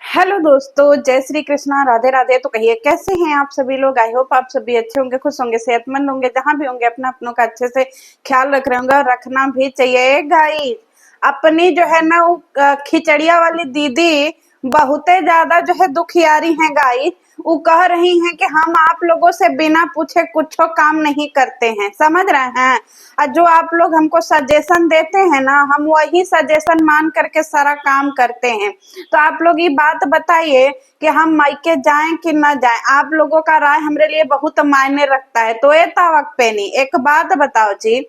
Hello दोस्तों, जय श्री कृष्णा, राधे राधे। तो कहिए कैसे हैं आप सभी लोग। आई होप आप सभी अच्छे होंगे, खुश होंगे, सेहतमंद होंगे। जहां भी होंगे अपना अपनों का अच्छे से ख्याल रख रहे होंगे और रखना भी चाहिए। गाइस, अपनी जो है ना वो खिचड़िया वाली दीदी बहुते ज्यादा जो है दुखियारी हैं गाइस। वो कह रही हैं कि हम आप लोगों से बिना पूछे कुछ काम नहीं करते हैं, समझ रहे हैं। और जो आप लोग हमको सजेशन देते हैं ना, हम वही सजेशन मान करके सारा काम करते हैं। तो आप लोग ये बात बताइए कि हम मायके जाएं कि ना जाएं। आप लोगों का राय हमरे लिए बहुत मायने रखता है। तो ये तावक पे नहीं, एक बात बताओ जी,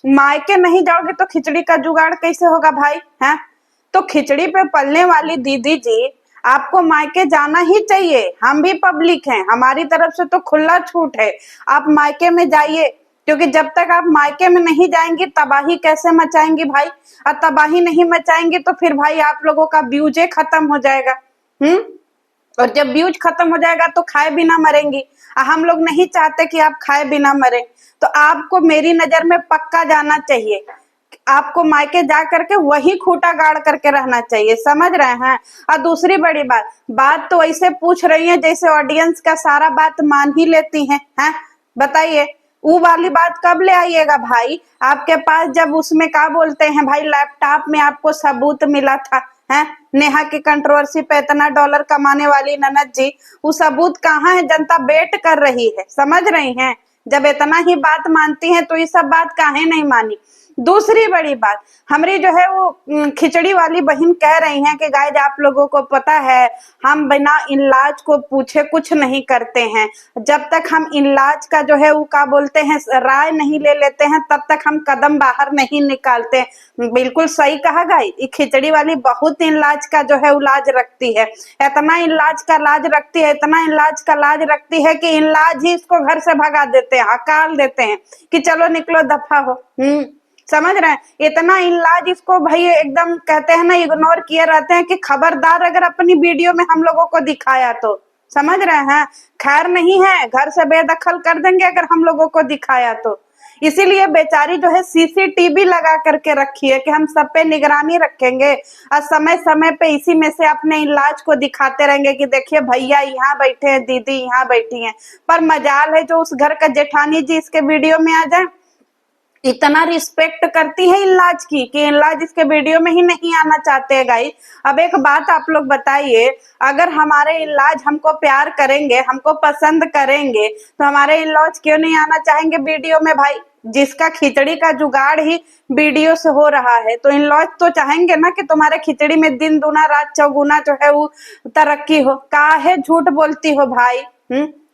मायके नहीं जाओगे तो खिचड़ी का जुगाड़ कैसे होगा भाई? हैं? तो खिचड़ी पे पलने वाली दीदी जी, आपको मायके जाना ही चाहिए। हम भी पब्लिक हैं, हमारी तरफ से तो खुला छूट है, आप मायके में जाइए। क्योंकि जब तक आप मायके में नहीं जाएंगी तबाही कैसे मचाएंगी भाई? और तबाही नहीं मचाएंगे तो फिर भाई आप लोगों का व्यूजे खत्म हो जाएगा। हम्म। और जब व्यूज खत्म हो जाएगा तो खाए बिना मरेंगी। हम लोग नहीं चाहते कि आप खाए बिना मरे। तो आपको मेरी नजर में पक्का जाना चाहिए। आपको मायके जा करके वही खूंटा गाड़ करके रहना चाहिए, समझ रहे हैं। और दूसरी बड़ी बात, बात तो ऐसे पूछ रही है जैसे ऑडियंस का सारा बात मान ही लेती हैं। बताइए, वो वाली बात कब ले आइएगा भाई? आपके पास जब उसमें क्या बोलते हैं भाई, लैपटॉप में आपको सबूत मिला था, है नेहा की कंट्रोवर्सी पे इतना डॉलर कमाने वाली ननद जी, वो सबूत कहाँ है? जनता वेट कर रही है, समझ रही हैं। जब इतना ही बात मानती हैं तो ये सब बात काहे नहीं मानी। दूसरी बड़ी बात, हमारी जो है वो खिचड़ी वाली बहन कह रही हैं कि गाइज आप लोगों को पता है हम बिना इलाज को पूछे कुछ नहीं करते हैं। जब तक हम इलाज का जो है वो क्या बोलते हैं राय नहीं ले लेते हैं तब तक हम कदम बाहर नहीं निकालते। बिल्कुल सही कहा गाइज, ये खिचड़ी वाली बहुत इलाज का जो है इलाज रखती है। इतना इलाज का लाज रखती है, इतना इलाज का लाज रखती है कि इलाज ही इसको घर से भगा देते हैं, हकाल देते हैं कि चलो निकलो दफा हो। समझ रहे हैं। इतना इलाज इसको भाई एकदम कहते हैं ना, इग्नोर किए रहते हैं कि खबरदार अगर अपनी वीडियो में हम लोगों को दिखाया तो, समझ रहे हैं। खैर नहीं है, घर से बेदखल कर देंगे अगर हम लोगों को दिखाया तो। इसीलिए बेचारी जो है सीसीटीवी लगा करके रखी है कि हम सब पे निगरानी रखेंगे और समय समय पे इसी में से अपने इलाज को दिखाते रहेंगे कि देखिए भैया यहाँ बैठे हैं, दीदी यहाँ बैठी हैं। पर मजाल है जो उस घर का जेठानी जी इसके वीडियो में आ जाए। इतना रिस्पेक्ट करती है इलाज की कि इलाज इसके वीडियो में ही नहीं आना चाहते हैं गाइस। अब एक बात आप लोग बताइए, अगर हमारे इलाज हमको प्यार करेंगे, हमको पसंद करेंगे, तो हमारे इलाज क्यों नहीं आना चाहेंगे वीडियो में भाई? जिसका खिचड़ी का जुगाड़ ही वीडियो से हो रहा है तो इनलॉज तो चाहेंगे ना कि तुम्हारे खिचड़ी में दिन दूना रात चौगुना जो है वो तरक्की हो। काहे झूठ बोलती हो भाई?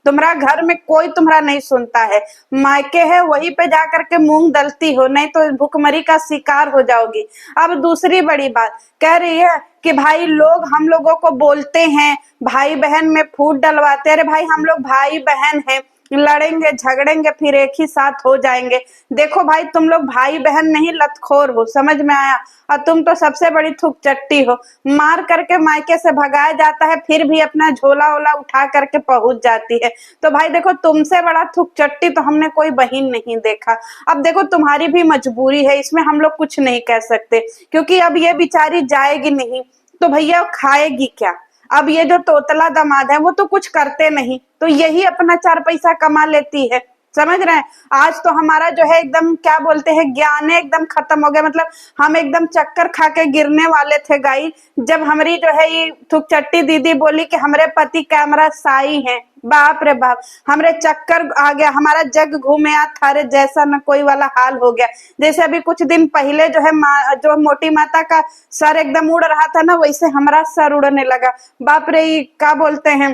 तुम्हारा घर में कोई तुम्हारा नहीं सुनता है, मायके है वहीं पे जा करके मूंग दलती हो, नहीं तो भुखमरी का शिकार हो जाओगी। अब दूसरी बड़ी बात कह रही है कि भाई लोग हम लोगों को बोलते हैं भाई बहन में फूट डलवाते। अरे भाई हम लोग भाई बहन हैं, लड़ेंगे झगड़ेंगे फिर एक ही साथ हो जाएंगे। देखो भाई तुम लोग भाई बहन नहीं लतखोर हो, समझ में आया। और तुम तो सबसे बड़ी थुक चट्टी हो, मार करके मायके से भगाया जाता है फिर भी अपना झोला ओला उठा करके पहुंच जाती है। तो भाई देखो, तुमसे बड़ा थुक चट्टी तो हमने कोई बहन नहीं देखा। अब देखो तुम्हारी भी मजबूरी है, इसमें हम लोग कुछ नहीं कह सकते क्योंकि अब ये बेचारी जाएगी नहीं तो भैया खाएगी क्या? अब ये जो तोतला दामाद है वो तो कुछ करते नहीं, तो यही अपना चार पैसा कमा लेती है, समझ रहे हैं। आज तो हमारा जो है एकदम क्या बोलते हैं ज्ञान एकदम खत्म हो गया। मतलब हम एकदम चक्कर खा के गिरने वाले थे गाई, जब हमारी जो है ये थुकचट्टी दीदी बोली कि हमारे पति कैमरा साई हैं। बाप रे बाप, हमरे चक्कर आ गया, हमारा जग घूमे आ थारे जैसा न कोई वाला हाल हो गया। जैसे अभी कुछ दिन पहले जो है जो मोटी माता का सर एकदम उड़ रहा था ना, वैसे हमारा सर उड़ने लगा। बाप रे, क्या बोलते हैं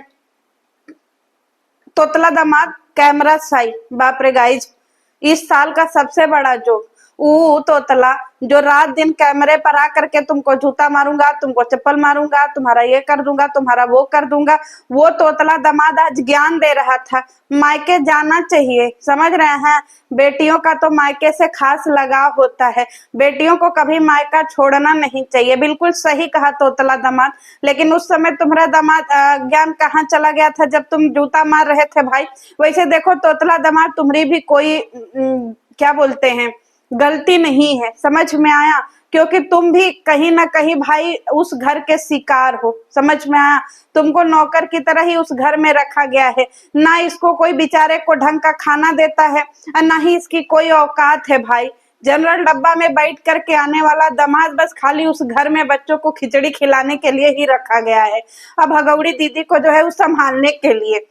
तोतला दामाद कैमरा साई। बाप रे गाइज, इस साल का सबसे बड़ा जोक वो तोतला जो रात दिन कैमरे पर आकर के तुमको जूता मारूंगा, तुमको चप्पल मारूंगा, तुम्हारा ये कर दूंगा, तुम्हारा वो कर दूंगा, वो तोतला दामाद आज ज्ञान दे रहा था मायके जाना चाहिए, समझ रहे हैं। बेटियों का तो मायके से खास लगाव होता है, बेटियों को कभी मायका छोड़ना नहीं चाहिए। बिल्कुल सही कहा तोतला दामाद। लेकिन उस समय तुम्हारा दामाद ज्ञान कहाँ चला गया था जब तुम जूता मार रहे थे भाई? वैसे देखो तोतला दामाद, तुम्हारी भी कोई क्या बोलते हैं गलती नहीं है, समझ में आया। क्योंकि तुम भी कहीं ना कहीं भाई उस घर के शिकार हो, समझ में आया? तुमको नौकर की तरह ही उस घर में रखा गया है, ना इसको कोई बेचारे को ढंग का खाना देता है और ना ही इसकी कोई औकात है भाई। जनरल डब्बा में बैठ करके आने वाला दामाद बस खाली उस घर में बच्चों को खिचड़ी खिलाने के लिए ही रखा गया है, अब भगौड़ी दीदी को जो है वो संभालने के लिए।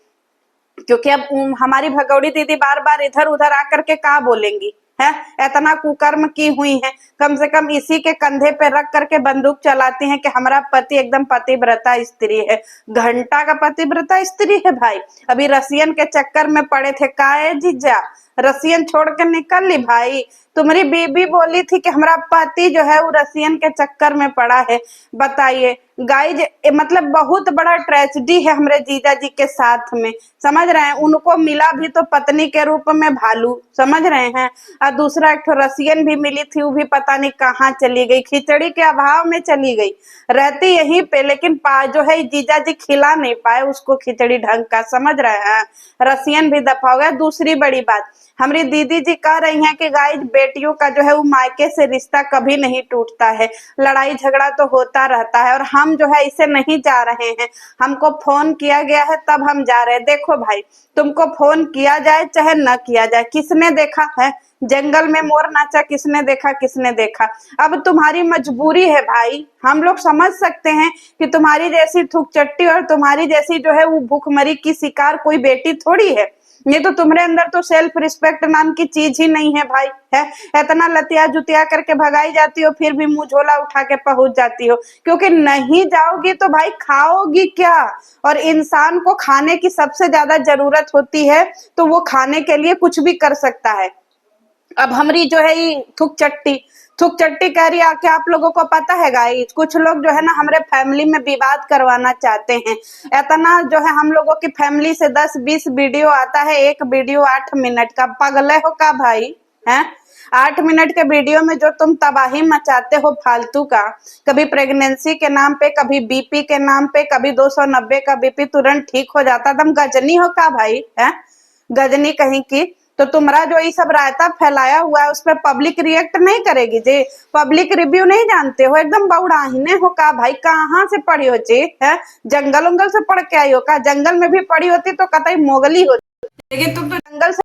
क्योंकि अब हमारी भगौड़ी दीदी बार बार इधर उधर आकर के क्या बोलेंगी है, इतना कुकर्म की हुई है, कम से कम इसी के कंधे पे रख करके बंदूक चलाती हैं कि हमारा पति एकदम पतिव्रता स्त्री है, घंटा का पतिव्रता स्त्री है भाई। अभी रसियन के चक्कर में पड़े थे, काहे जीजा रसियन छोड़ कर निकल ली भाई? तुम्हारी बीबी बोली थी कि हमारा पति जो है वो रसियन के चक्कर में पड़ा है। बताइए गाइज, मतलब बहुत बड़ा ट्रेजेडी है हमारे जीजा जी के साथ में, समझ रहे हैं? उनको मिला भी तो पत्नी के रूप में भालू, समझ रहे हैं? और दूसरा एक रसियन भी मिली थी, वो भी पता नहीं कहाँ चली गई, खिचड़ी के अभाव में चली गई, रहती यहीं पे लेकिन जो है जीजा जी खिला नहीं पाए उसको खिचड़ी ढंग का, समझ रहे हैं? रसियन भी दफा हो गया। दूसरी बड़ी बात, हमारी दीदी जी कह रही हैं कि गाइज बेटियों का जो है वो मायके से रिश्ता कभी नहीं टूटता है, लड़ाई झगड़ा तो होता रहता है और हम जो है इसे नहीं जा रहे हैं, हमको फोन किया गया है तब हम जा रहे हैं। देखो भाई, तुमको फोन किया जाए चाहे न किया जाए, किसने देखा है जंगल में मोर नाचा? किसने देखा? किसने देखा? अब तुम्हारी मजबूरी है भाई, हम लोग समझ सकते हैं कि तुम्हारी जैसी थुकचट्टी और तुम्हारी जैसी जो है वो भूखमरी की शिकार कोई बेटी थोड़ी है। ये तो तुम्हारे अंदर तो सेल्फ रिस्पेक्ट नाम की चीज ही नहीं है भाई, है? इतना लतिया जुतिया करके भगाई जाती हो, फिर भी मुंह झोला उठा के पहुंच जाती हो, क्योंकि नहीं जाओगी तो भाई खाओगी क्या? और इंसान को खाने की सबसे ज्यादा जरूरत होती है, तो वो खाने के लिए कुछ भी कर सकता है। अब हमारी जो है ये थुक चट्टी कह रही है कि आप लोगों को पता है गाइस, कुछ लोग जो है ना हमारे फैमिली में विवाद करवाना चाहते हैं। इतना जो है हम लोगों की फैमिली से 10-20 वीडियो आता है, एक वीडियो 8 मिनट का, पगले हो का भाई? हैं 8 मिनट के वीडियो में जो तुम तबाही मचाते हो फालतू का, कभी प्रेगनेंसी के नाम पे, कभी बीपी के नाम पे, कभी 290 का बीपी तुरंत ठीक हो जाता, तुम गजनी हो का भाई? है गजनी कहीं की? तो तुम्हारा जो ये सब रायता फैलाया हुआ है उस पर पब्लिक रिएक्ट नहीं करेगी जी? पब्लिक रिव्यू नहीं जानते हो? एकदम बौड़ाहीने हो का भाई? कहाँ से पढ़ी हो जी? है जंगल उंगल से पढ़ के आई हो का? जंगल में भी पढ़ी होती तो कतई मोगली होती, लेकिन तुम तो जंगल से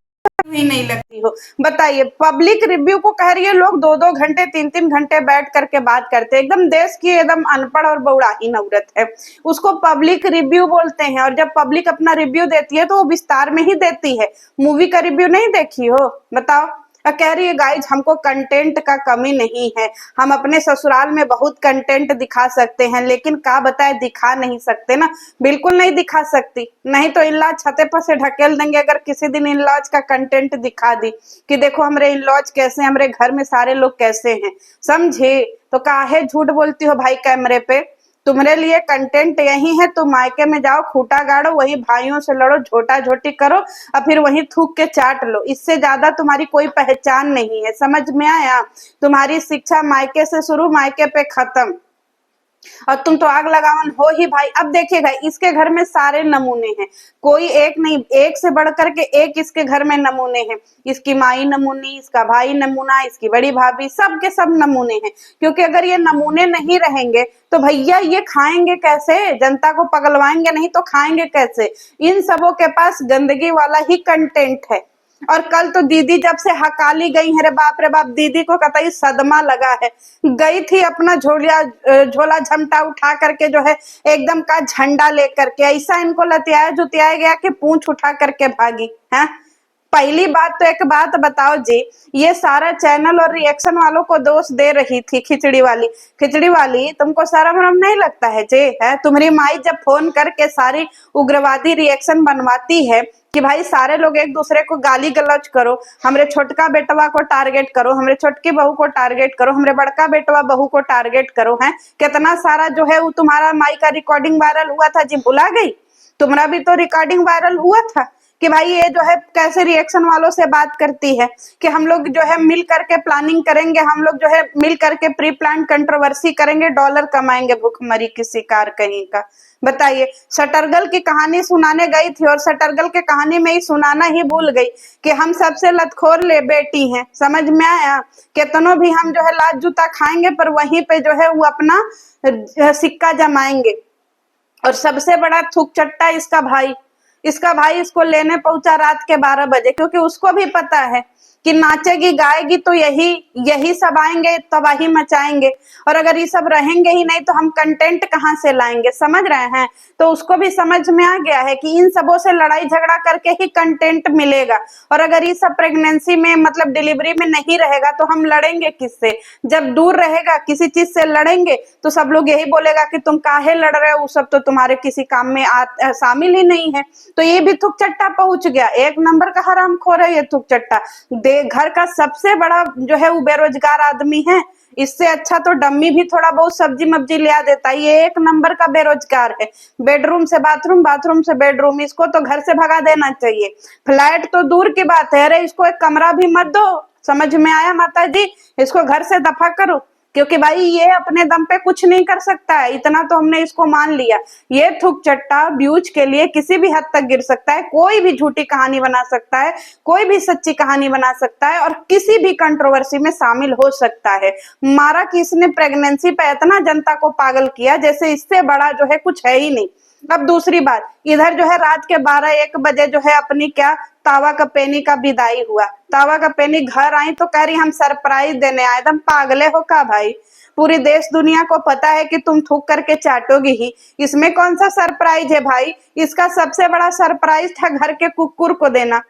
ही नहीं लगती हो। बताइए, पब्लिक रिव्यू को कह रही है, लोग 2-2 घंटे 3-3 घंटे बैठ करके बात करते हैं, एकदम देश की एकदम अनपढ़ और बौड़ाहीन औरत है, उसको पब्लिक रिव्यू बोलते हैं। और जब पब्लिक अपना रिव्यू देती है तो वो विस्तार में ही देती है, मूवी का रिव्यू नहीं देखी हो? बताओ। कह रही है गाइज हमको कंटेंट का कमी नहीं है, हम अपने ससुराल में बहुत कंटेंट दिखा सकते हैं, लेकिन का बताए दिखा नहीं सकते ना, बिल्कुल नहीं दिखा सकती, नहीं तो इन-लॉज छते पर से ढकेल देंगे अगर किसी दिन इन-लॉज का कंटेंट दिखा दी कि देखो हमारे इन-लॉज कैसे, हमारे घर में सारे लोग कैसे हैं, समझे? तो काहे झूठ बोलती हो भाई कैमरे पे? तुम्हारे लिए कंटेंट यही है, तुम मायके में जाओ, खूटा गाड़ो, वही भाइयों से लड़ो, झोटा झोटी करो और फिर वही थूक के चाट लो, इससे ज्यादा तुम्हारी कोई पहचान नहीं है, समझ में आया? तुम्हारी शिक्षा मायके से शुरू, मायके पे खत्म, और तुम तो आग लगावन हो ही भाई। अब देखिएगा इसके घर में सारे नमूने हैं, कोई एक नहीं, एक से बढ़कर के एक इसके घर में नमूने हैं, इसकी माई नमूनी, इसका भाई नमूना, इसकी बड़ी भाभी, सब के सब नमूने हैं। क्योंकि अगर ये नमूने नहीं रहेंगे तो भैया ये खाएंगे कैसे? जनता को पगलवाएंगे नहीं तो खाएंगे कैसे? इन सबों के पास गंदगी वाला ही कंटेंट है। और कल तो दीदी जब से हकाली गई है, रे बाप रे बाप, दीदी को कतई सदमा लगा है, गई थी अपना झोला झमटा उठा करके जो है एकदम का झंडा लेकर के, ऐसा इनको लतियाया जुतियाया गया कि पूंछ उठा करके भागी है। पहली बात तो एक बात बताओ जी, ये सारा चैनल और रिएक्शन वालों को दोष दे रही थी खिचड़ी वाली, तुमको शर्म वरम नहीं लगता है जी? है तुम्हारी माई जब फोन करके सारी उग्रवादी रिएक्शन बनवाती है कि भाई सारे लोग एक दूसरे को गाली गलौज करो, हमरे छोटका बेटवा को टारगेट करो, हमरे छोटकी बहू को टारगेट करो, हमरे बड़का बेटवा बहू को टारगेट करो, है कितना सारा जो है वो तुम्हारा माई का रिकॉर्डिंग वायरल हुआ था जी, भुला गई? तुम्हारा भी तो रिकॉर्डिंग वायरल हुआ था कि भाई ये जो है कैसे रिएक्शन वालों से बात करती है कि हम लोग जो है मिल करके प्लानिंग करेंगे, हम लोग जो है मिल करके प्री प्लान कंट्रोवर्सी करेंगे, डॉलर कमाएंगे, भूखमरी की शिकार कहीं का। बताइए, शटरगल की कहानी सुनाने गई थी और शटरगल के कहानी में ही सुनाना ही भूल गई कि हम सबसे लतखोर ले बेटी हैं। समझ में आया? कितनों भी हम जो है लात जूता खाएंगे पर वहीं पे जो है वो अपना सिक्का जमाएंगे। और सबसे बड़ा थूक चट्टा इसका भाई इसको लेने पहुंचा रात के 12 बजे, क्योंकि उसको भी पता है कि नाचेगी गाएगी तो यही सब आएंगे, तबाही मचाएंगे, और अगर ये सब रहेंगे ही नहीं तो हम कंटेंट कहां से लाएंगे। समझ रहे हैं? तो उसको भी समझ में आ गया है कि इन सबों से लड़ाई झगड़ा करके ही कंटेंट मिलेगा, और अगर ये सब प्रेगनेंसी में मतलब डिलीवरी में नहीं रहेगा तो हम लड़ेंगे किससे? जब दूर रहेगा किसी चीज से लड़ेंगे तो सब लोग यही बोलेगा कि तुम काहे लड़ रहे हो, सब तो तुम्हारे किसी काम में शामिल ही नहीं है। तो ये भी थुक चट्टा पहुंच गया, एक नंबर का हरामखोर है ये थुक चट्टा। घर का सबसे बड़ा जो है वो बेरोजगार आदमी है, इससे अच्छा तो डम्मी भी थोड़ा बहुत सब्जी मब्जी लिया देता है, ये एक नंबर का बेरोजगार है। बेडरूम से बाथरूम, बाथरूम से बेडरूम, इसको तो घर से भगा देना चाहिए। फ्लैट तो दूर की बात है, अरे इसको एक कमरा भी मत दो। समझ में आया माता जी? इसको घर से दफा करो, क्योंकि भाई ये अपने दम पे कुछ नहीं कर सकता है, इतना तो हमने इसको मान लिया। ये थुक चट्टा व्यूज के लिए किसी भी हद तक गिर सकता है, कोई भी झूठी कहानी बना सकता है, कोई भी सच्ची कहानी बना सकता है, और किसी भी कंट्रोवर्सी में शामिल हो सकता है। मारा कि इसने प्रेगनेंसी पे इतना जनता को पागल किया जैसे इससे बड़ा जो है कुछ है ही नहीं। अब दूसरी बात, इधर जो है रात के 12-1 बजे जो है अपनी क्या तावा कपेनी का विदाई हुआ। तावा कपेनी घर आई तो कह रही हम सरप्राइज देने आए। एकदम पागले हो का भाई? पूरी देश दुनिया को पता है कि तुम थूक करके चाटोगी ही, इसमें कौन सा सरप्राइज है भाई? इसका सबसे बड़ा सरप्राइज था घर के कुकुर को देना।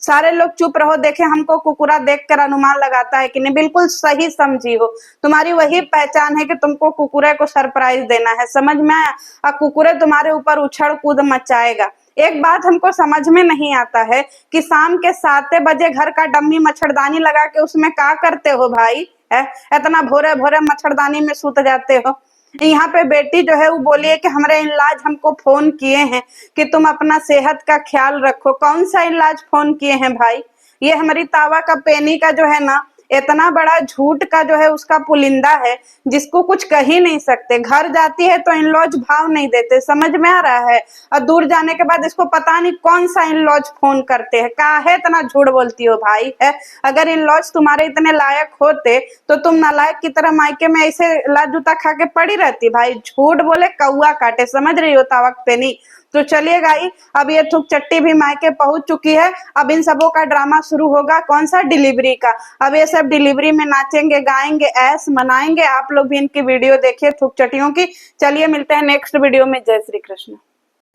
सारे लोग चुप रहो, देखे हमको कुकुरा देखकर अनुमान लगाता है कि नहीं। बिल्कुल सही समझी हो, तुम्हारी वही पहचान है कि तुमको कुकुरे को सरप्राइज देना है। समझ में आया? और कुकुरे तुम्हारे ऊपर उछल कूद मचाएगा। एक बात हमको समझ में नहीं आता है कि शाम के 7 बजे घर का डम्मी मच्छरदानी लगा के उसमें क्या करते हो भाई? है इतना भोरे भोरे मच्छरदानी में सूत जाते हो। यहाँ पे बेटी जो है वो बोली है कि हमारे इलाज हमको फोन किए हैं कि तुम अपना सेहत का ख्याल रखो। कौन सा इलाज फोन किए हैं भाई? ये हमारी तावा का पेनी का जो है ना इतना बड़ा झूठ का जो है उसका पुलिंदा है जिसको कुछ कह ही नहीं सकते। घर जाती है तो इन-लॉज भाव नहीं देते, समझ में आ रहा है? और दूर जाने के बाद इसको पता नहीं कौन सा इन-लॉज फोन करते हैं। काहे इतना झूठ बोलती हो भाई? है अगर इन-लॉज तुम्हारे इतने लायक होते तो तुम नालायक की तरह मायके में ऐसे लात जूता खा के पड़ी रहती भाई। झूठ बोले कौआ काटे, समझ रही हो तावक पेनी? तो चलिए गाई, अब ये थुक चट्टी भी मायके पहुंच चुकी है। अब इन सबों का ड्रामा शुरू होगा, कौन सा? डिलीवरी का। अब ये सब डिलीवरी में नाचेंगे गाएंगे, ऐश मनाएंगे। आप लोग भी इनकी वीडियो देखिए थुक चट्टियों की। चलिए मिलते हैं नेक्स्ट वीडियो में। जय श्री कृष्ण।